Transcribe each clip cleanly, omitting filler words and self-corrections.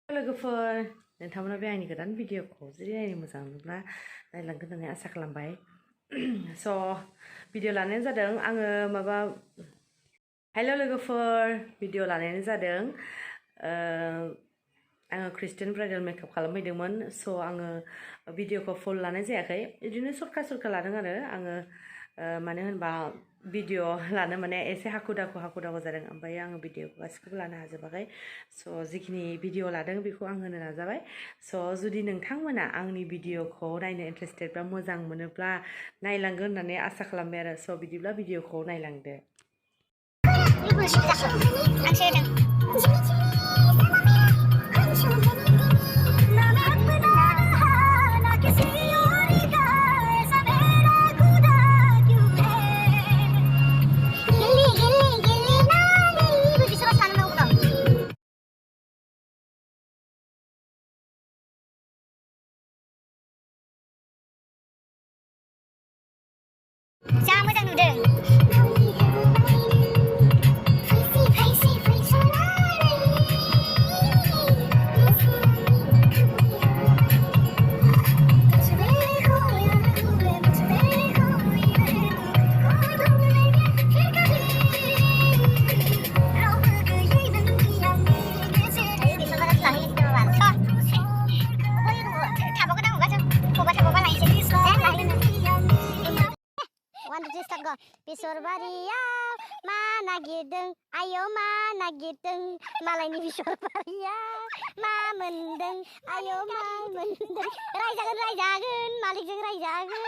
लोगोफोर नोंथांमोना बे आंनि गोदान भिडिअखौ जुदि नायनो मोजां मोनब्ला नायलांगोन होननानै आसा खालामबाय। स' भिडिअ लानायानो जादों हेल' लोगोफोर, भिडिअ लानायानो जादों आङो ख्रिस्टियान ब्राइडाल मेकआप खालामहैदोंमोन। स' आङो भिडिअखौ फुल लानाय जायाखै, बिदिनो सर्टकाट लादों आरो आङो मानो होनबा भिडिअ लानो माने एसे हाखु दाखु जादों, ओमफ्राय आङो भिडिअखौ गासिखौबो लानो हाजोबाखै। स' जिखिनि भिडिअ लादों बेखौ आं होनो नाजाबाय। स' जुदि नोंथांमोना आंनि भिडिअखौ नायनो इन्टारेस्टेड बा मोजां मोनोब्ला नायलांगोन होननानै आसा खालामबाय आरो। स' बिदिब्ला भिडिअखौ नायलांदो। जा मोजां नुदों। Bisor baria mana gideng, ayo mana gideng, malayni bisor baria ma mendeng, ayo ma mendeng, raijagen, malikjeng raijagen.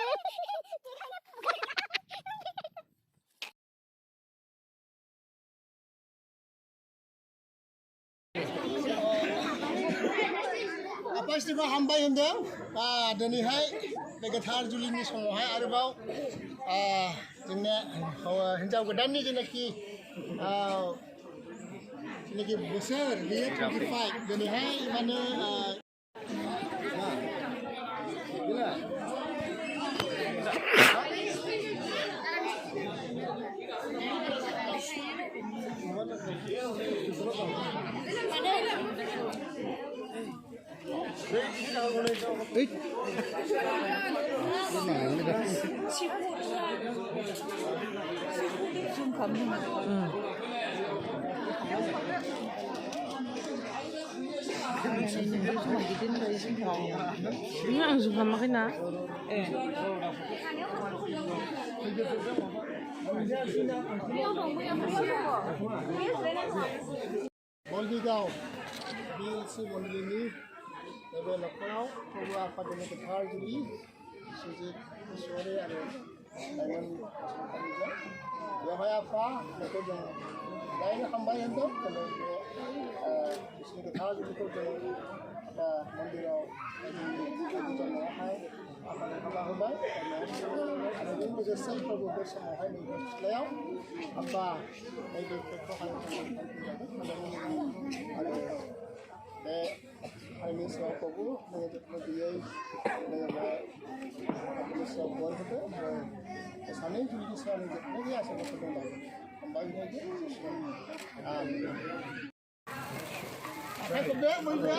Apa istimewa hamba hoन्दों दिनैहाय बे गोथार जुलिनि समावहाय आरोबाव जोंना हिन्जाव गोदाननि जेनाखि बोसोर बेयो 25 दिनैहाय माने Ini langsung sama kena. Boldigau, BLC Boldigini, nebe nokau, probu apa dengan ketar juli, sujud sore ada, dengan kerja, jawab apa, mereka jangan, lain hamba yang tu, kalau sujud ketar juli tu jangan apa mandirau, jangan hai, apa yang hamba hamba, ada yang berjasa probu bersama hai ni, leo, apa, ini perkara ini soal kogu, dengan dia, dengan soal buat itu, sana juga soal itu, ini asal kita kembali lagi. Saya kerja, mana?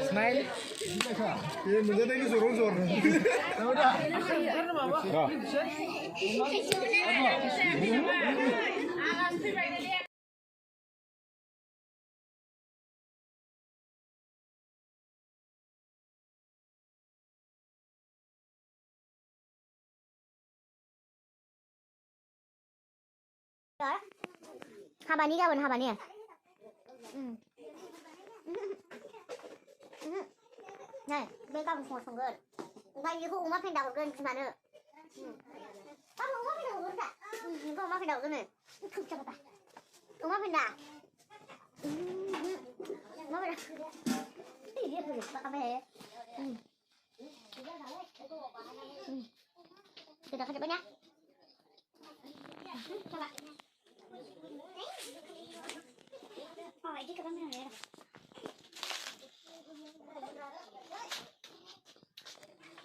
Smile. Iya, menjadi ini sorong-sorong. Udah. Habani gaban habani ya. Này, bên cạnh một phòng gần. Ngay như khu mắt phải đầu gần mà nữa. Các khu mắt phải đầu gần cả. Khu mắt phải đầu gần này. Không cho bà. Khu mắt phải đà. Mắt phải đà. Đi đi đi, bà về. Kita kerja banyak. Coba. Oh, ini keren ya.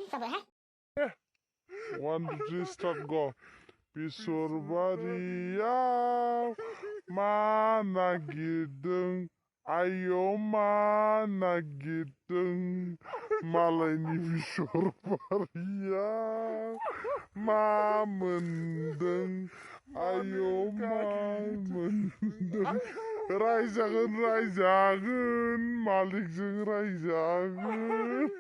Sabar ha. One, two, start, go. Pisor Baria, mana gideng, ayo mana gideng, malah ini Pisor Baria, ma mendeng, ayo ma mendeng, raijangan, malik jeng raijangan.